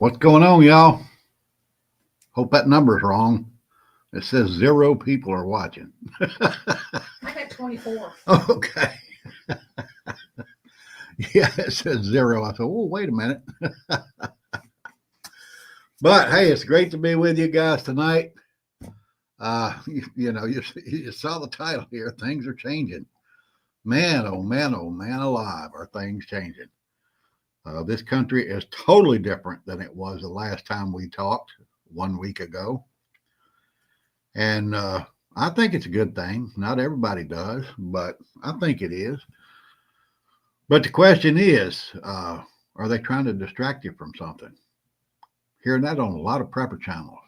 What's going on, y'all? Hope that number's wrong. It says 0 people are watching. I got 24. Okay. Yeah, it says 0. I thought, oh, wait a minute. But hey, it's great to be with you guys tonight. You saw the title here. Things are changing. Man, oh man, oh man, alive, are things changing? This country is totally different than it was the last time we talked 1 week ago. And I think it's a good thing. Not everybody does, but I think it is. But the question is, are they trying to distract you from something? Hearing that on a lot of prepper channels.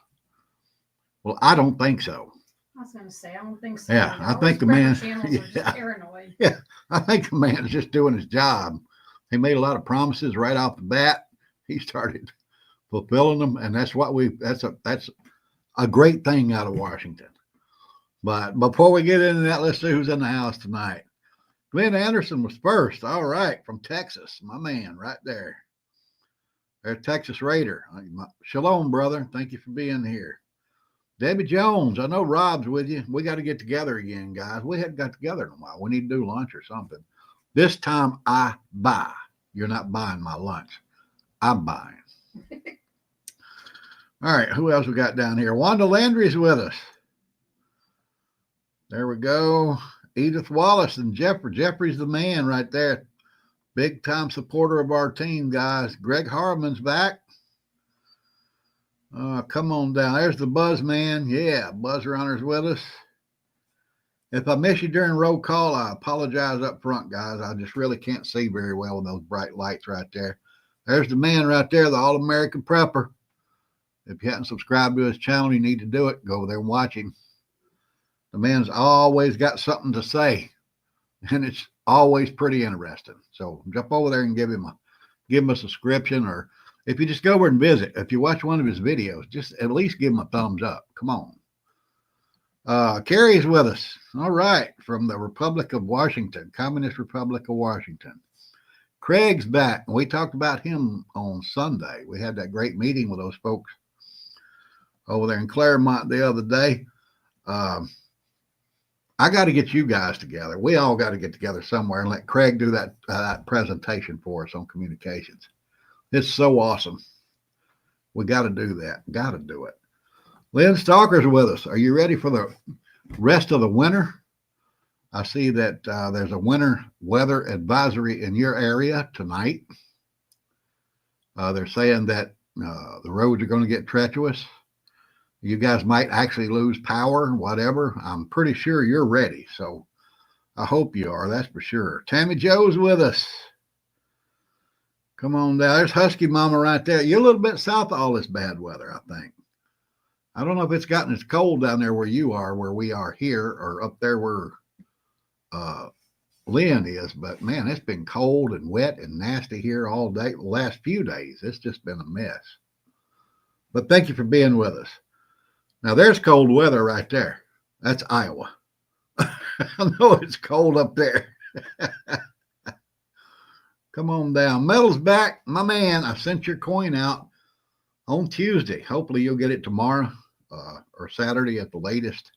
Well, I don't think so. I was going to say, I don't think so. Yeah, I All think those the man. prepper channels are just paranoid. Yeah, I think the man's just doing his job. He made a lot of promises right off the bat. He started fulfilling them, and that's a great thing out of Washington. But before we get into that, let's see who's in the house tonight. Glenn Anderson was first. All right, from Texas, my man, right there. There's Texas Raider. Shalom, brother. Thank you for being here. Debbie Jones, I know Rob's with you. We got to get together again, guys. We hadn't got together in a while. We need to do lunch or something. This time I buy. You're not buying my lunch. I'm buying. All right, who else we got down here? Wanda Landry's with us. There we go. Edith Wallace and Jeffrey. Jeffrey's the man right there. Big time supporter of our team, guys. Greg Harmon's back. Come on down. There's the Buzz man. Yeah, Buzz Runner's with us. If I miss you during roll call, I apologize up front, guys. I just really can't see very well with those bright lights right there. There's the man right there, the All-American Prepper. If you haven't subscribed to his channel, you need to do it. Go over there and watch him. The man's always got something to say, and it's always pretty interesting. So jump over there and give him a subscription, or if you just go over and visit, if you watch one of his videos, just at least give him a thumbs up. Come on. Carrie's with us. All right, from the Republic of Washington, Communist Republic of Washington. Craig's back. We talked about him on Sunday. We had that great meeting with those folks over there in Claremont the other day. I got to get you guys together. We all got to get together somewhere and let Craig do that presentation for us on communications. It's so awesome. We got to do that. Got to do it. Lynn Stalker's with us. Are you ready for the rest of the winter? I see that there's a winter weather advisory in your area tonight. They're saying that the roads are going to get treacherous. You guys might actually lose power, whatever. I'm pretty sure you're ready. So I hope you are. That's for sure. Tammy Joe's with us. Come on down. There's Husky Mama right there. You're a little bit south of all this bad weather, I think. I don't know if it's gotten as cold down there where you are, where we are here, or up there where Lynn is. But, man, it's been cold and wet and nasty here all day. The last few days, it's just been a mess. But thank you for being with us. Now, there's cold weather right there. That's Iowa. I know it's cold up there. Come on down. Metal's back. My man, I sent your coin out on Tuesday. Hopefully you'll get it tomorrow or Saturday at the latest.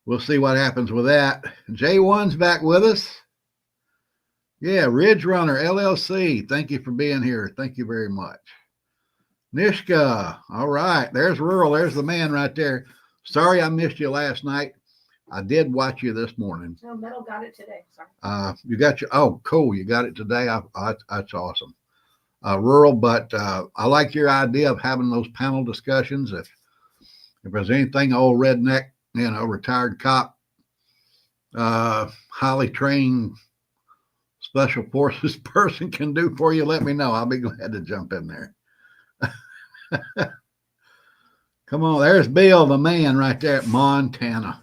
We'll see what happens with that. J1's back with us. Yeah, Ridge Runner, LLC. Thank you for being here. Thank you very much. Nishka. All right. There's Rural. There's the man right there. Sorry I missed you last night. I did watch you this morning. No, Metal got it today. Sorry. You got your, oh, cool. You got it today. That's awesome. Rural, but I like your idea of having those panel discussions. If there's anything old redneck, retired cop, highly trained special forces person can do for you, let me know. I'll be glad to jump in there. Come on, there's Bill, the man right there at Montana.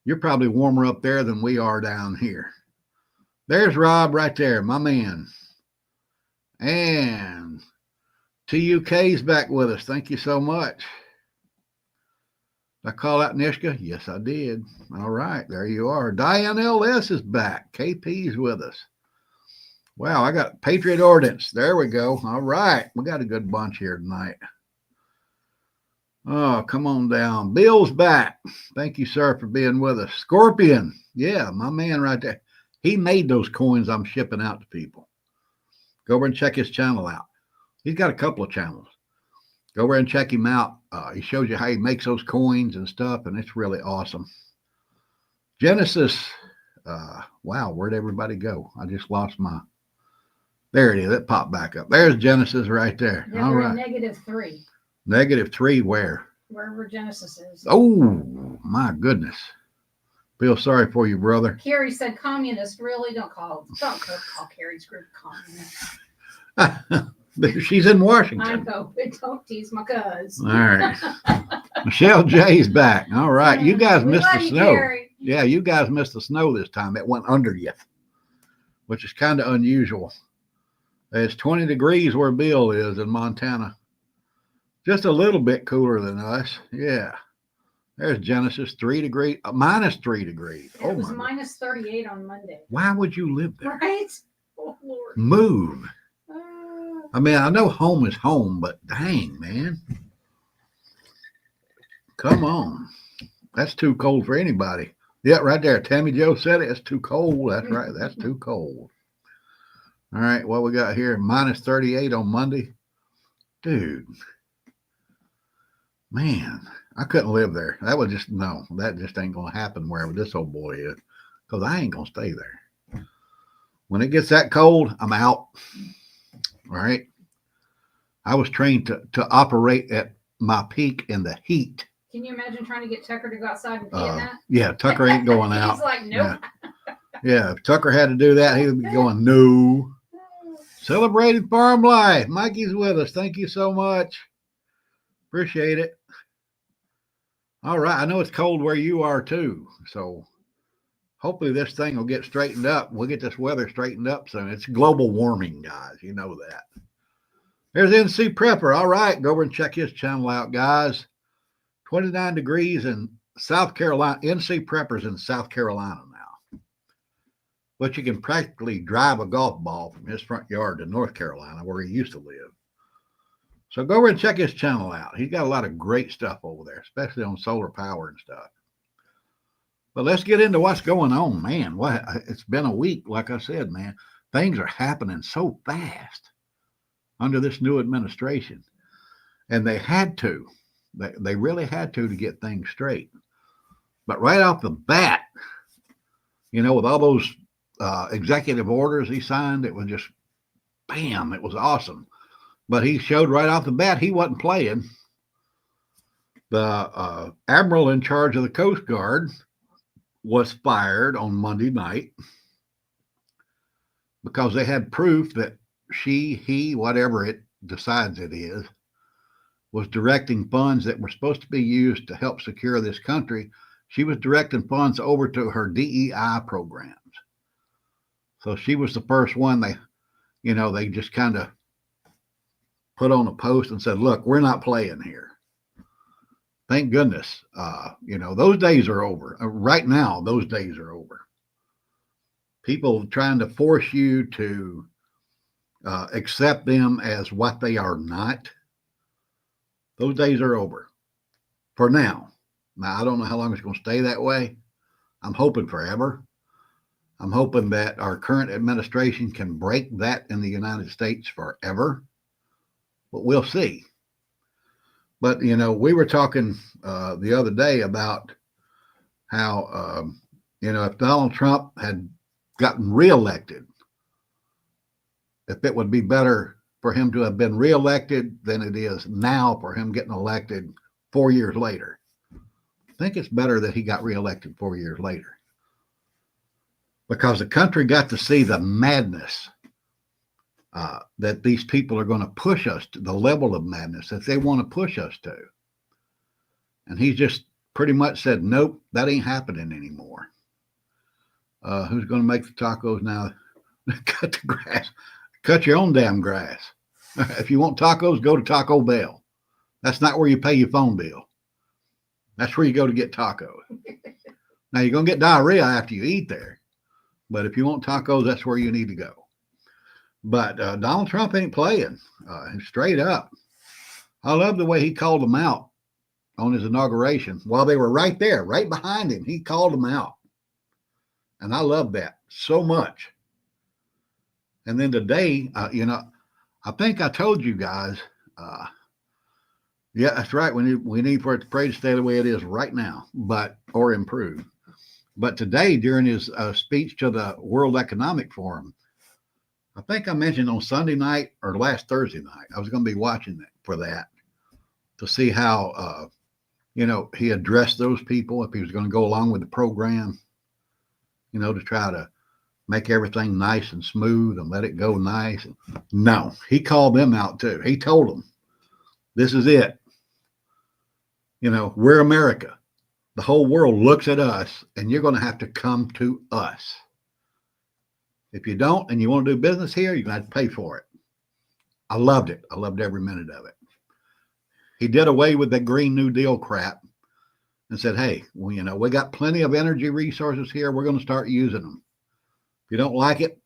You're probably warmer up there than we are down here. There's Rob right there, my man. And TUK's back with us. Thank you so much. Did I call out Nishka? Yes, I did. All right, there you are. Diane LS is back. KP's with us. Wow, I got Patriot Ordnance. There we go. All right. We got a good bunch here tonight. Oh, come on down. Bill's back. Thank you, sir, for being with us. Scorpion. Yeah, my man right there. He made those coins I'm shipping out to people. Go over and check his channel out. He's got a couple of channels. Go over and check him out. He shows you how he makes those coins and stuff, and it's really awesome. Genesis. Wow, where'd everybody go? I just lost my... There it is. It popped back up. There's Genesis right there. Yeah, All we're right. -3. -3 where? Wherever Genesis is. Oh, my goodness. Feel sorry for you, brother. Carrie said communist. Really? Don't call Carrie's group communist. She's in I Washington. know. Don't tease my cuz. All right. Michelle J's back. All right. You guys We missed love the you, snow. Carrie. Yeah, you guys missed the snow this time. It went under you, which is kind of unusual. It's 20 degrees where Bill is in Montana. Just a little bit cooler than us. Yeah. There's Genesis, -3 degrees. Oh, It was my God. -38 on Monday. Why would you live there? Right? Oh, Lord. Move. Uh, I mean, I know home is home, but dang, man. Come on. That's too cold for anybody. Yeah, right there. Tammy Joe said it. It's too cold. That's right. That's too cold. All right. What we got here? -38 on Monday. Dude. Man, I couldn't live there. That would just, no, that just ain't going to happen wherever this old boy is, because I ain't going to stay there. When it gets that cold, I'm out. All right. I was trained to operate at my peak in the heat. Can you imagine trying to get Tucker to go outside and pee in that? Yeah, Tucker ain't going out. He's like, nope. Yeah, if Tucker had to do that, he would be going, no. Celebrating farm life. Mikey's with us. Thank you so much. Appreciate it. All right. I know it's cold where you are too. So hopefully this thing will get straightened up. We'll get this weather straightened up soon. It's global warming, guys. You know that. There's NC Prepper. All right. Go over and check his channel out, guys. 29 degrees in South Carolina. NC Prepper's in South Carolina now. But you can practically drive a golf ball from his front yard to North Carolina, where he used to live. So go over and check his channel out. He's got a lot of great stuff over there, especially on solar power and stuff. But let's get into what's going on, man. It's been a week, like I said, man. Things are happening so fast under this new administration. And they had to. They really had to get things straight. But right off the bat, you know, with all those executive orders he signed, it was just, bam, it was awesome. But he showed right off the bat he wasn't playing. The admiral in charge of the Coast Guard was fired on Monday night because they had proof that he, whatever it decides it is, was directing funds that were supposed to be used to help secure this country. She was directing funds over to her DEI programs. So she was the first one they just kind of put on a post and said, look, we're not playing here. Thank goodness. Those days are over. Right now, those days are over. People trying to force you to accept them as what they are not. Those days are over for now. Now, I don't know how long it's going to stay that way. I'm hoping forever. I'm hoping that our current administration can break that in the United States forever. But we'll see. But, we were talking the other day about how, if Donald Trump had gotten reelected, if it would be better for him to have been reelected than it is now for him getting elected 4 years later. I think it's better that he got reelected 4 years later, because the country got to see the madness that these people are going to push us to, the level of madness that they want to push us to. And he just pretty much said, nope, that ain't happening anymore. Who's going to make the tacos now? Cut the grass. Cut your own damn grass. If you want tacos, go to Taco Bell. That's not where you pay your phone bill. That's where you go to get tacos. Now, you're going to get diarrhea after you eat there. But if you want tacos, that's where you need to go. But Donald Trump ain't playing. Straight up. I love the way he called them out on his inauguration while they were right there, right behind him. He called them out. And I love that so much. And then today, I think I told you guys, yeah, that's right. We need for it to pray to stay the way it is right now, or improve. But today, during his speech to the World Economic Forum, I think I mentioned on Sunday night or last Thursday night, I was going to be watching for that to see how, he addressed those people, if he was going to go along with the program, to try to make everything nice and smooth and let it go nice. No, he called them out too. He told them, this is it. We're America. The whole world looks at us, and you're going to have to come to us. If you don't and you want to do business here, you're going to have to pay for it. I loved it. I loved every minute of it. He did away with the Green New Deal crap and said, hey, well, we got plenty of energy resources here. We're going to start using them. If you don't like it,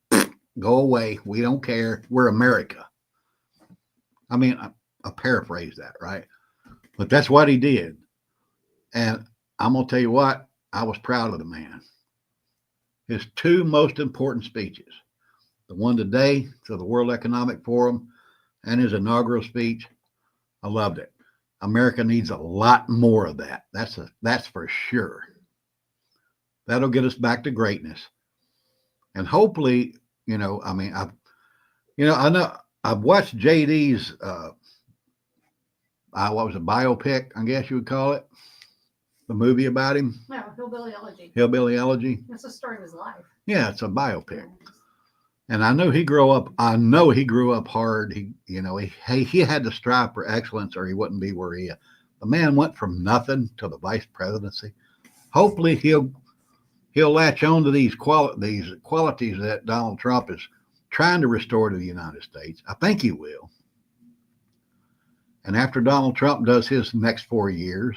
go away. We don't care. We're America. I mean, I paraphrase that, right? But that's what he did. And I'm going to tell you what, I was proud of the man. His two most important speeches, the one today to the World Economic Forum and his inaugural speech, I loved it. America needs a lot more of that. That's for sure. That'll get us back to greatness. And hopefully, I know I've watched JD's, what was a biopic, I guess you would call it, the movie about him. No, Hillbilly Elegy. Hillbilly Elegy. That's the story of his life. Yeah, it's a biopic. And I know he grew up hard. He had to strive for excellence or he wouldn't be where he is. The man went from nothing to the vice presidency. Hopefully he'll latch on to these qualities that Donald Trump is trying to restore to the United States. I think he will. And after Donald Trump does his next 4 years,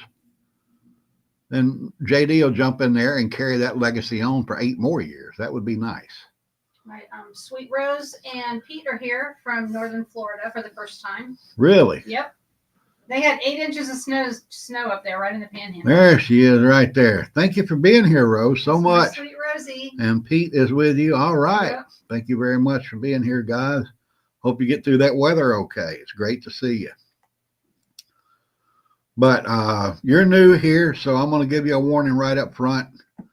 then JD will jump in there and carry that legacy on for 8 more years. That would be nice. Right. Sweet Rose and Pete are here from Northern Florida for the first time. Really? Yep. They had 8 inches of snow up there, right in the panhandle. There she is right there. Thank you for being here, Rose, so much. Sweet Rosie. And Pete is with you. All right. Yep. Thank you very much for being here, guys. Hope you get through that weather okay. It's great to see you. But you're new here, so I'm going to give you a warning right up front. If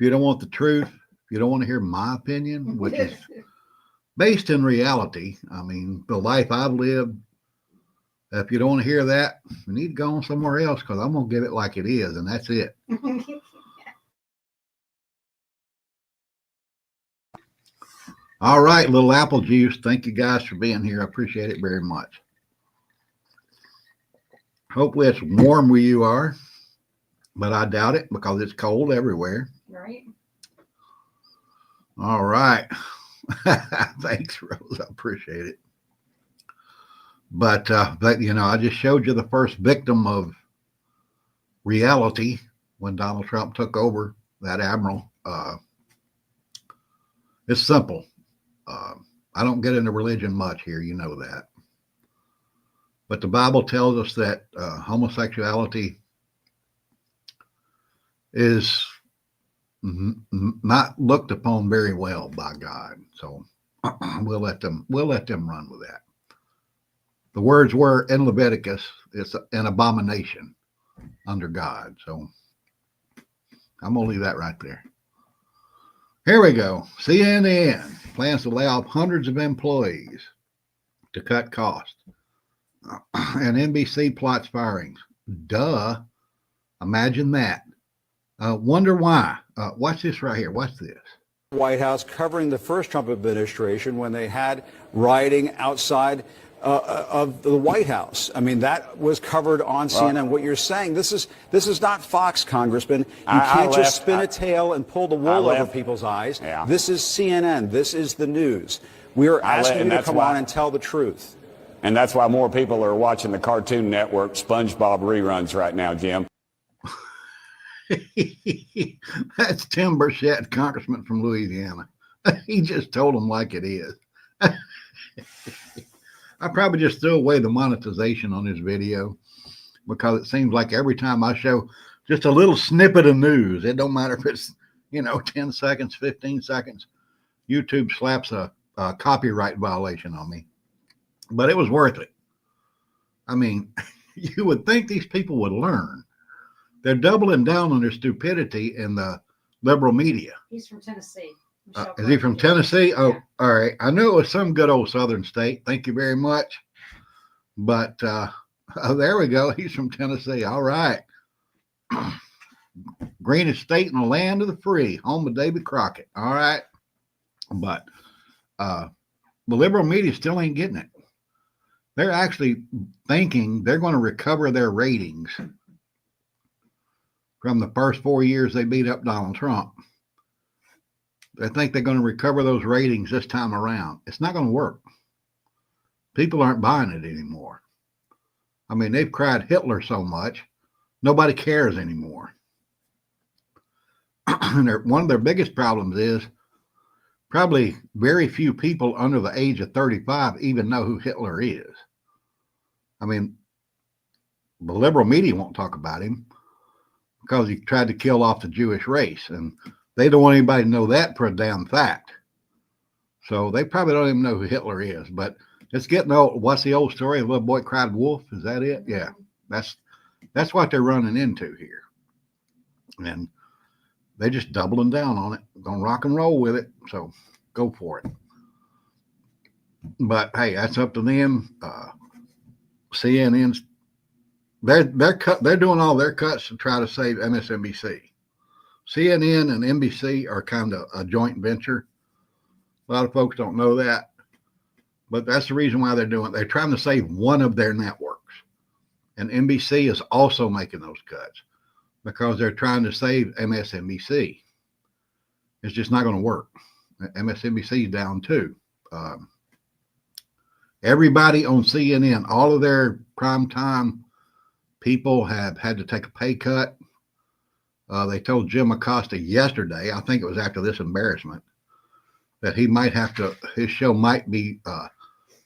you don't want the truth, if you don't want to hear my opinion, which is based in reality, I mean, the life I've lived, if you don't want to hear that, you need to go on somewhere else because I'm going to give it like it is, and that's it. All right, little apple juice. Thank you guys for being here. I appreciate it very much. Hopefully it's warm where you are, but I doubt it because it's cold everywhere. Right. All right. Thanks, Rose. I appreciate it. But I just showed you the first victim of reality when Donald Trump took over, that admiral. It's simple. I don't get into religion much here. You know that. But the Bible tells us that homosexuality is not looked upon very well by God. So we'll let them run with that. The words were in Leviticus, it's an abomination under God. So I'm going to leave that right there. Here we go. CNN plans to lay off hundreds of employees to cut costs. And NBC plots firings. Duh. Imagine that. Wonder why. Watch this right here. Watch this. White House covering the first Trump administration when they had rioting outside of the White House. I mean, that was covered on CNN. What you're saying, this is not Fox, Congressman. You can't just spin a tail and pull the wool over people's eyes. Yeah. This is CNN. This is the news. We are asking you to come on and tell the truth. And that's why more people are watching the Cartoon Network SpongeBob reruns right now, Jim. That's Tim Burchett, congressman from Louisiana. He just told them like it is. I probably just threw away the monetization on this video because it seems like every time I show just a little snippet of news, it don't matter if it's, 10 seconds, 15 seconds, YouTube slaps a copyright violation on me. But it was worth it. I mean, you would think these people would learn. They're doubling down on their stupidity in the liberal media. He's from Tennessee. Michelle Is he from Clark. Tennessee? Oh, Yeah. all right. I knew it was some good old southern state. Thank you very much. But oh, there we go. He's from Tennessee. All right. Greenest state in the land of the free, home of Davy Crockett. All right. But the liberal media still ain't getting it. They're actually thinking they're going to recover their ratings from the first 4 years they beat up Donald Trump. They think they're going to recover those ratings this time around. It's not going to work. People aren't buying it anymore. I mean, they've cried Hitler so much, nobody cares anymore. And one of their biggest problems is probably very few people under the age of 35 even know who Hitler is. I mean, the liberal media won't talk about him because he tried to kill off the Jewish race, and they don't want anybody to know that for a damn fact. So they probably don't even know who Hitler is. But it's getting old. What's the old story? The little boy cried wolf. Is that it? Yeah, that's what they're running into here, and they're just doubling down on it. Gonna rock and roll with it. So go for it. But hey, that's up to them. CNN's they're doing all their cuts to try to save MSNBC. CNN and NBC are kind of a joint venture. A lot of folks don't know that, but that's the reason why they're doing it. They're trying to save one of their networks, and NBC is also making those cuts because they're trying to save MSNBC. It's just not going to work. MSNBC is down too. Everybody on CNN, all of their primetime people have had to take a pay cut. They told Jim Acosta yesterday, I think it was after this embarrassment, that he might have to, his show might be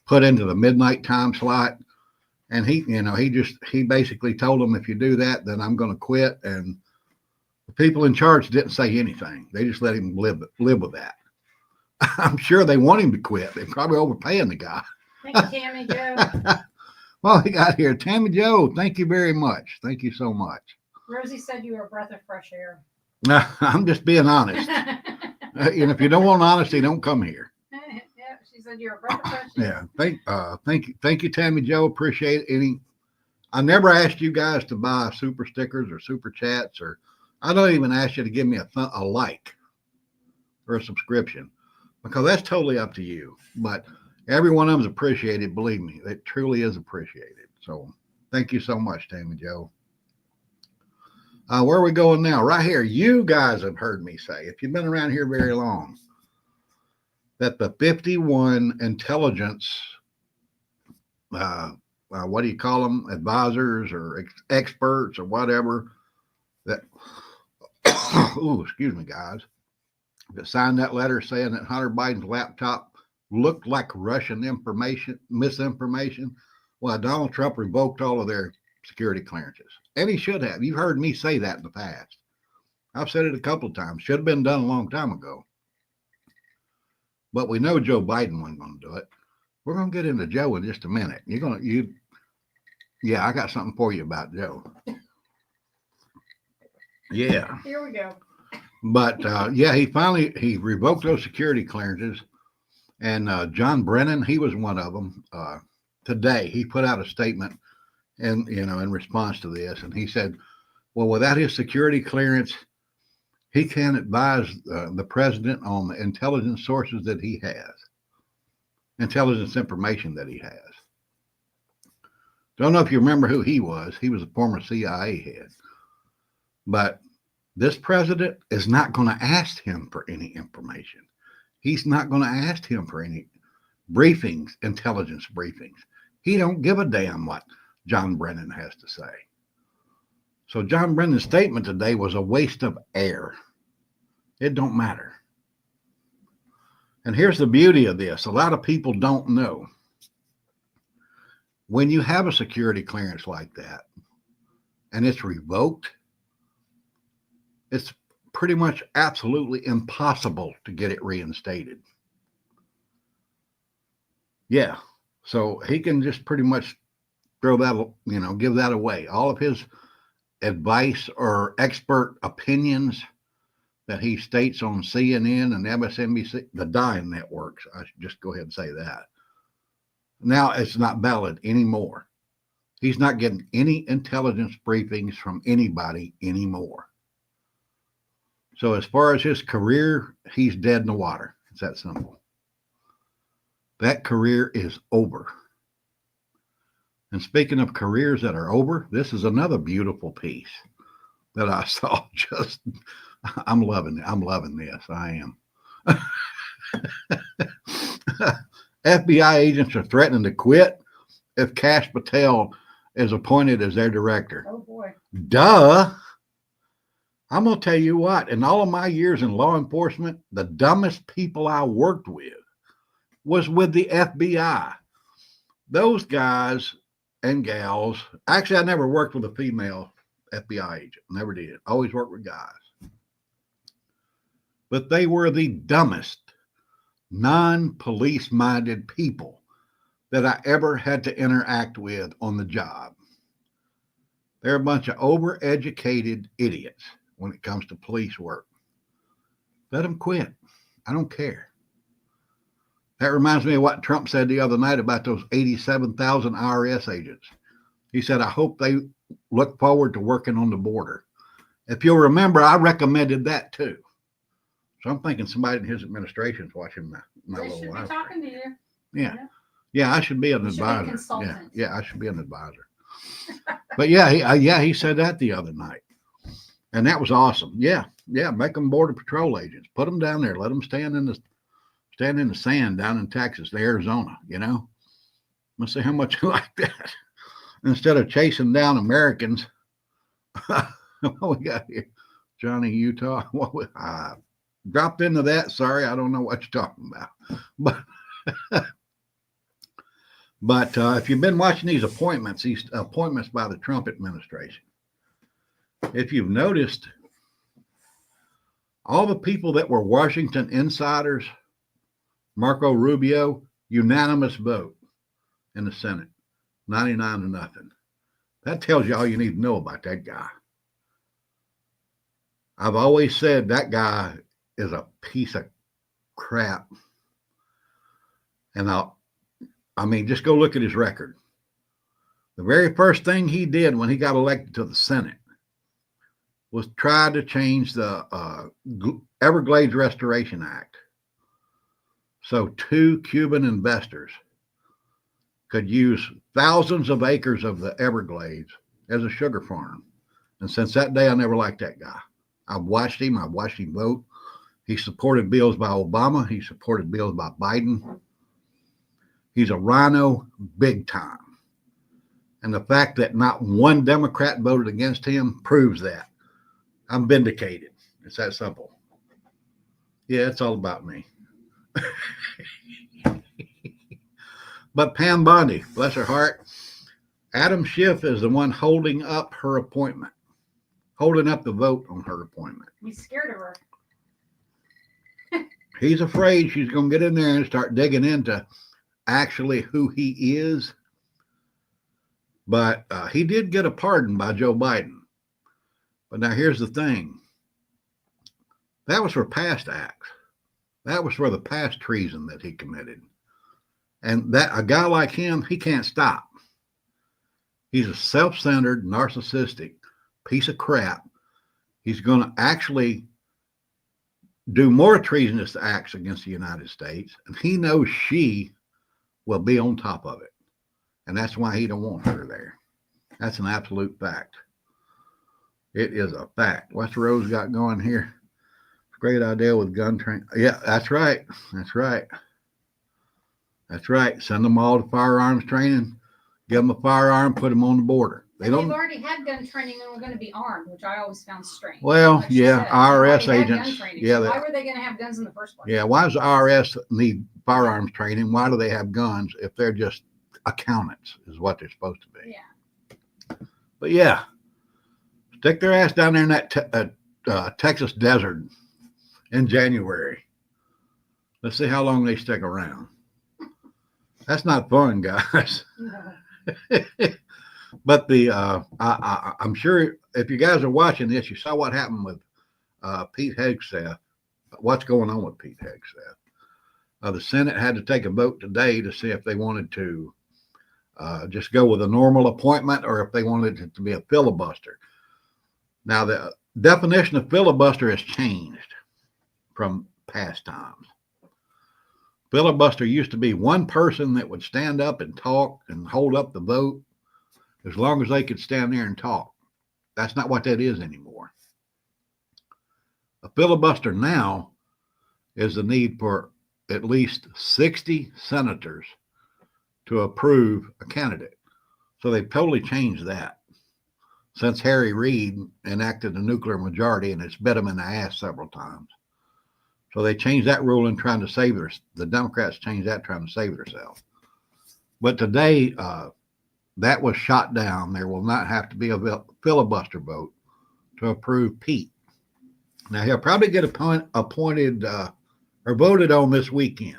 put into the midnight time slot. And he basically told them, if you do that, then I'm going to quit. And the people in charge didn't say anything. They just let him live with that. I'm sure they want him to quit. They're probably overpaying the guy. Thank you, Tammy Joe. Well, he got here. Tammy Joe, thank you very much. Thank you so much. Rosie said you were a breath of fresh air. I'm just being honest. And if you don't want honesty, don't come here. Yeah, she said you're a breath of fresh air. Yeah. Thank you, Tammy Joe. Appreciate it. I never asked you guys to buy super stickers or super chats, or I don't even ask you to give me a like or a subscription, because that's totally up to you. But every one of them is appreciated. Believe me, it truly is appreciated. So thank you so much, Tammy Joe. Where are we going now? Right here. You guys have heard me say, if you've been around here very long, that the 51 intelligence, what do you call them? Advisors or experts or whatever that, ooh, excuse me, guys, that signed that letter saying that Hunter Biden's laptop looked like Russian misinformation. Well, Donald Trump revoked all of their security clearances, and he should have. You've heard me say that in the past. I've said it a couple of times. Should have been done a long time ago. But we know Joe Biden wasn't going to do it. We're going to get into Joe in just a minute. Yeah, I got something for you about Joe. Yeah. Here we go. But yeah, he revoked those security clearances. And John Brennan, he was one of them. Today, he put out a statement and in response to this, and he said, well, without his security clearance, he can't advise the president on the intelligence sources that he has, intelligence information that he has. Don't know if you remember who he was. He was a former CIA head. But this president is not going to ask him for any information. He's not going to ask him for any briefings, intelligence briefings. He don't give a damn what John Brennan has to say. So John Brennan's statement today was a waste of air. It don't matter. And here's the beauty of this. A lot of people don't know. When you have a security clearance like that and it's revoked, it's pretty much absolutely impossible to get it reinstated. Yeah. So he can just pretty much throw that, give that away. All of his advice or expert opinions that he states on CNN and MSNBC, the dying networks, I should just go ahead and say that. Now it's not valid anymore. He's not getting any intelligence briefings from anybody anymore. So as far as his career, he's dead in the water. It's that simple. That career is over. And speaking of careers that are over, this is another beautiful piece that I saw. Just, I'm loving it. I'm loving this. I am. FBI agents are threatening to quit if Kash Patel is appointed as their director. Oh boy. Duh. I'm going to tell you what, in all of my years in law enforcement, the dumbest people I worked with was with the FBI. Those guys and gals, actually, I never worked with a female FBI agent. Never did. Always worked with guys. But they were the dumbest, non-police minded people that I ever had to interact with on the job. They're a bunch of overeducated idiots when it comes to police work. Let them quit. I don't care. That reminds me of what Trump said the other night about those 87,000 IRS agents. He said, I hope they look forward to working on the border. If you'll remember, I recommended that too. So I'm thinking somebody in his administration is watching my They little should be live. talking to you. Yeah. Yeah, I should be an You should be a advisor. consultant. Yeah, I should be an advisor. But yeah, he said that the other night. And that was awesome. Yeah, make them border patrol agents. Put them down there. Let them stand in the sand down in Texas, Arizona, Let's see how much you like that. Instead of chasing down Americans. What we got here? Johnny, Utah. I dropped into that. Sorry, I don't know what you're talking about. But if you've been watching these appointments by the Trump administration, if you've noticed, all the people that were Washington insiders, Marco Rubio, unanimous vote in the Senate, 99-0. That tells you all you need to know about that guy. I've always said that guy is a piece of crap. And just go look at his record. The very first thing he did when he got elected to the Senate was try to change the Everglades Restoration Act. So 2 Cuban investors could use thousands of acres of the Everglades as a sugar farm. And since that day, I never liked that guy. I've watched him vote. He supported bills by Obama. He supported bills by Biden. He's a rhino big time. And the fact that not one Democrat voted against him proves that. I'm vindicated. It's that simple. Yeah, it's all about me. But Pam Bondi, bless her heart, Adam Schiff is the one holding up her appointment, holding up the vote on her appointment. He's scared of her. He's afraid she's going to get in there and start digging into actually who he is. But he did get a pardon by Joe Biden. But now here's the thing. That was for past acts. That was for the past treason that he committed. And that a guy like him, he can't stop. He's a self-centered, narcissistic piece of crap. He's going to actually do more treasonous acts against the United States. And he knows she will be on top of it. And that's why he don't want her there. That's an absolute fact. It is a fact. What's Rose got going here? Great idea with gun training. Yeah, that's right. That's right. That's right. Send them all to firearms training. Give them a firearm, put them on the border. They And they've don't. already had gun training and were going to be armed, which I always found strange. Well, Like she yeah, said, IRS they already had agents. gun training, Yeah, so they, why were they going to have guns in the first place? yeah. Why does the IRS need firearms training? Why do they have guns if they're just accountants? Is what they're supposed to be. Yeah. But yeah, stick their ass down there in that Texas desert in January. Let's see how long they stick around. That's not fun, guys. No. But I'm sure if you guys are watching this, you saw what happened with Pete Hegseth. What's going on with Pete Hegseth? The Senate had to take a vote today to see if they wanted to just go with a normal appointment or if they wanted it to be a filibuster. Now, the definition of filibuster has changed from past times. Filibuster used to be one person that would stand up and talk and hold up the vote as long as they could stand there and talk. That's not what that is anymore. A filibuster now is the need for at least 60 senators to approve a candidate. So they've totally changed that since Harry Reid enacted the nuclear majority, and it's bit them in the ass several times. So they changed that rule in trying to save the Democrats changed that trying to save themselves. But today, that was shot down. There will not have to be a filibuster vote to approve Pete. Now, he'll probably get appointed or voted on this weekend.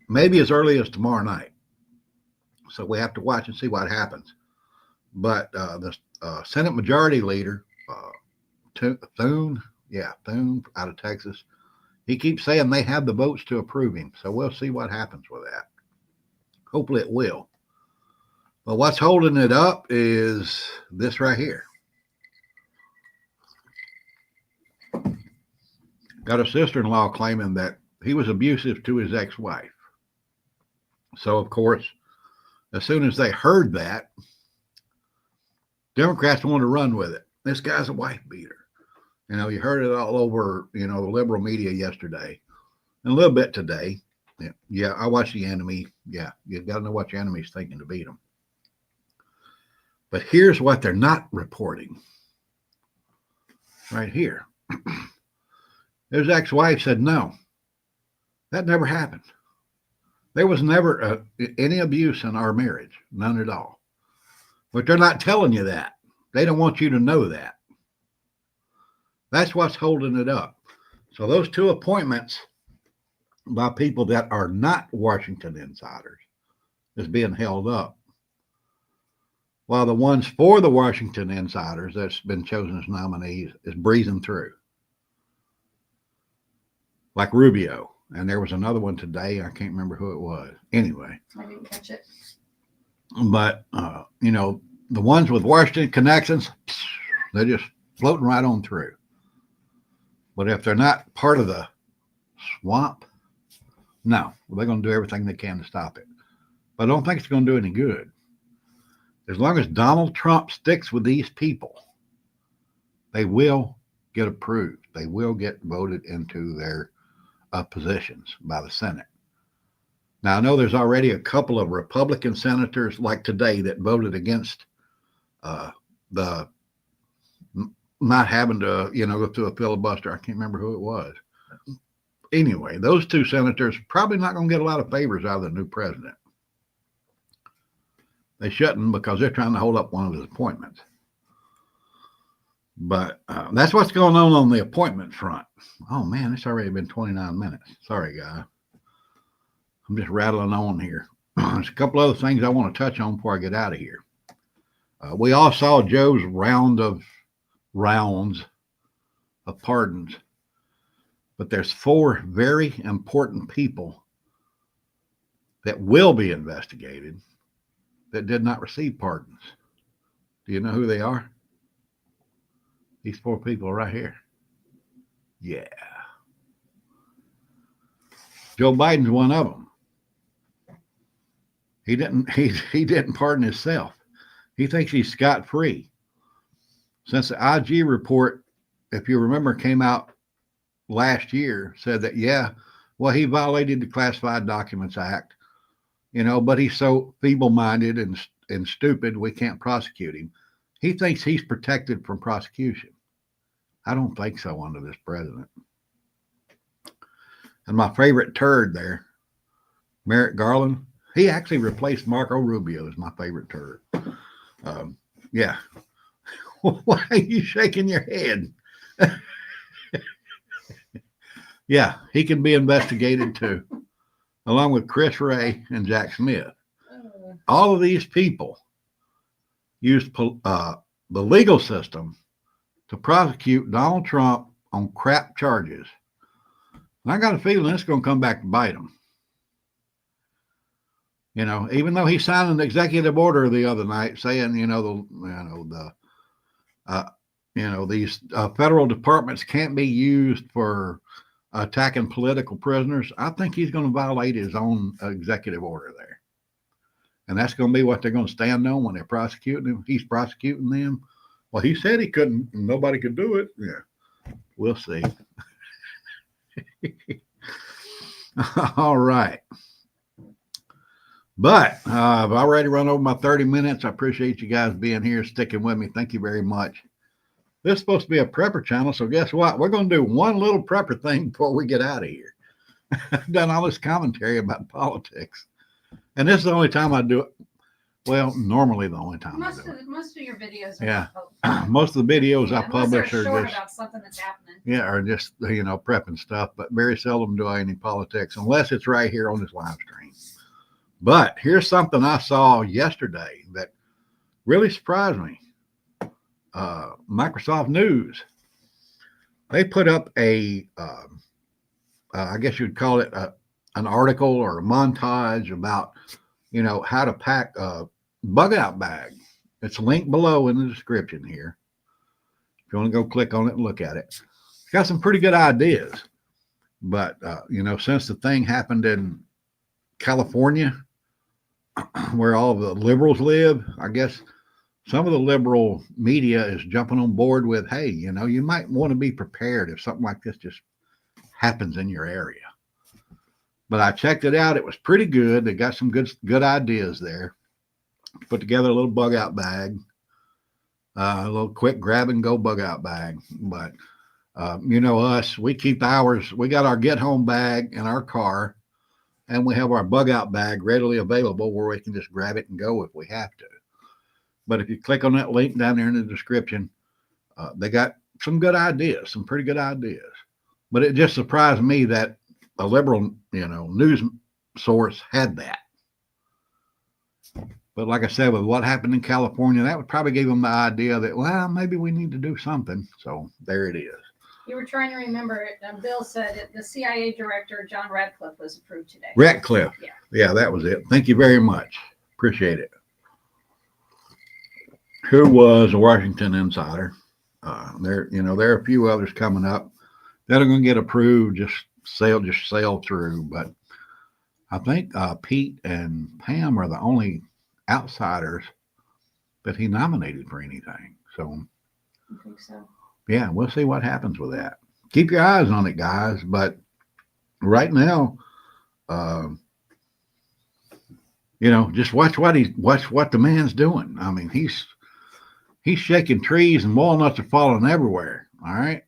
Maybe as early as tomorrow night. So we have to watch and see what happens. But the Senate Majority Leader, Thune out of Texas, he keeps saying they have the votes to approve him. So we'll see what happens with that. Hopefully it will. But what's holding it up is this right here. Got a sister-in-law claiming that he was abusive to his ex-wife. So, of course, as soon as they heard that, Democrats wanted to run with it. This guy's a wife beater. You know, you heard it all over, the liberal media yesterday and a little bit today. Yeah, I watch the enemy. Yeah, you got to know what your enemy's thinking to beat them. But here's what they're not reporting. Right here. His ex-wife said, no, that never happened. There was never any abuse in our marriage, none at all. But they're not telling you that. They don't want you to know that. That's what's holding it up. So those two appointments by people that are not Washington insiders is being held up, while the ones for the Washington insiders that's been chosen as nominees is breezing through. Like Rubio. And there was another one today. I can't remember who it was. Anyway. I didn't catch it. But, the ones with Washington connections, they're just floating right on through. But if they're not part of the swamp, no, they're going to do everything they can to stop it. But I don't think it's going to do any good. As long as Donald Trump sticks with these people, they will get approved. They will get voted into their positions by the Senate. Now, I know there's already a couple of Republican senators like today that voted against the not having to, go through a filibuster. I can't remember who it was. Anyway, those two senators probably not going to get a lot of favors out of the new president. They shouldn't, because they're trying to hold up one of his appointments. But that's what's going on the appointment front. Oh, man, it's already been 29 minutes. Sorry, guy. I'm just rattling on here. There's a couple other things I want to touch on before I get out of here. We all saw Joe's rounds of pardons. But there's 4 very important people that will be investigated that did not receive pardons. Do you know who they are? These 4 people right here. Yeah. Joe Biden's one of them. He didn't pardon himself. He thinks he's scot-free. Since the IG report, if you remember, came out last year, said that, he violated the Classified Documents Act but he's so feeble-minded and stupid, we can't prosecute him. He thinks he's protected from prosecution. I don't think so under this president. And my favorite turd there, Merrick Garland, he actually replaced Marco Rubio as my favorite turd. Yeah. Why are you shaking your head? Yeah, he can be investigated too, along with Chris Wray and Jack Smith. All of these people used the legal system to prosecute Donald Trump on crap charges. And I got a feeling it's going to come back to bite him. Even though he signed an executive order the other night saying, these federal departments can't be used for attacking political prisoners, I think he's going to violate his own executive order there. And that's going to be what they're going to stand on when they're prosecuting him. He's prosecuting them. Well, he said he couldn't, nobody could do it. Yeah, we'll see. All right. But I've already run over my 30 minutes. I appreciate you guys being here, sticking with me. Thank you very much. This is supposed to be a prepper channel, so guess what? We're going to do one little prepper thing before we get out of here. I've done all this commentary about politics, and this is the only time I do it. Well, normally the only time Most I do it. of your videos are Yeah. about Most of the videos I unless publish they're are short just about something that's happening. or just prepping stuff, but very seldom do I any politics unless it's right here on this live stream. But here's something I saw yesterday that really surprised me. Microsoft News, they put up I guess you'd call it an article or a montage about, how to pack a bug out bag. It's linked below in the description here. If you want to go click on it and look at it, it's got some pretty good ideas. But, since the thing happened in California, where all the liberals live, I guess some of the liberal media is jumping on board with, hey, you might want to be prepared if something like this just happens in your area. But I checked it out. It was pretty good. They got some good ideas there. Put together a little bug out bag, a little quick grab and go bug out bag. But, us, we keep ours. We got our get home bag in our car, and we have our bug out bag readily available where we can just grab it and go if we have to. But if you click on that link down there in the description, they got some good ideas, some pretty good ideas. But it just surprised me that a liberal, news source had that. But like I said, with what happened in California, that would probably give them the idea that, well, maybe we need to do something. So there it is. You were trying to remember it. Bill said it, the CIA director, John Radcliffe, was approved today. Ratcliffe. Yeah. Yeah, that was it. Thank you very much. Appreciate it. Who was a Washington insider? There are a few others coming up that are going to get approved, just sail through. But I think Pete and Pam are the only outsiders that he nominated for anything. So I think so. yeah, we'll see what happens with that. Keep your eyes on it, guys. But right now, just watch what the man's doing. I mean, he's shaking trees and walnuts are falling everywhere. All right.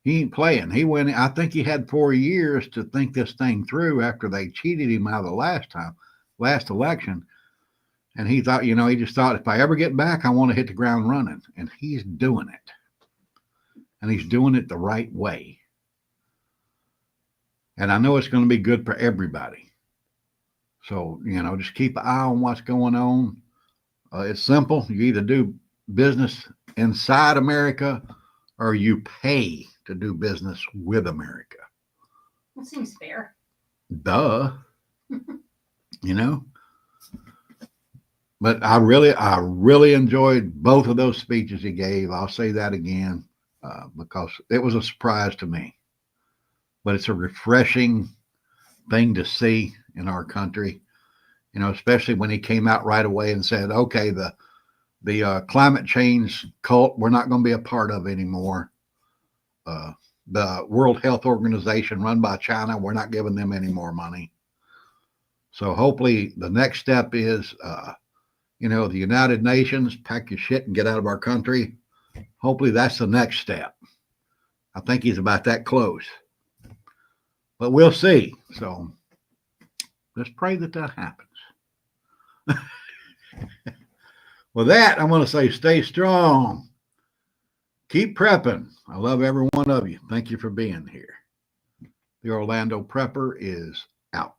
He ain't playing. I think he had 4 years to think this thing through after they cheated him out of the last election. And he thought, he just thought, if I ever get back, I want to hit the ground running. And he's doing it. And he's doing it the right way. And I know it's going to be good for everybody. So, just keep an eye on what's going on. It's simple. You either do business inside America or you pay to do business with America. That seems fair. Duh. But I really enjoyed both of those speeches he gave. I'll say that again because it was a surprise to me. But it's a refreshing thing to see in our country, especially when he came out right away and said, okay, the climate change cult, we're not going to be a part of anymore. The World Health Organization run by China, we're not giving them any more money. So hopefully the next step is, the United Nations, pack your shit and get out of our country. Hopefully that's the next step. I think he's about that close, but we'll see. So let's pray that happens. With that, I'm going to say stay strong. Keep prepping. I love every one of you. Thank you for being here. The Orlando Prepper is out.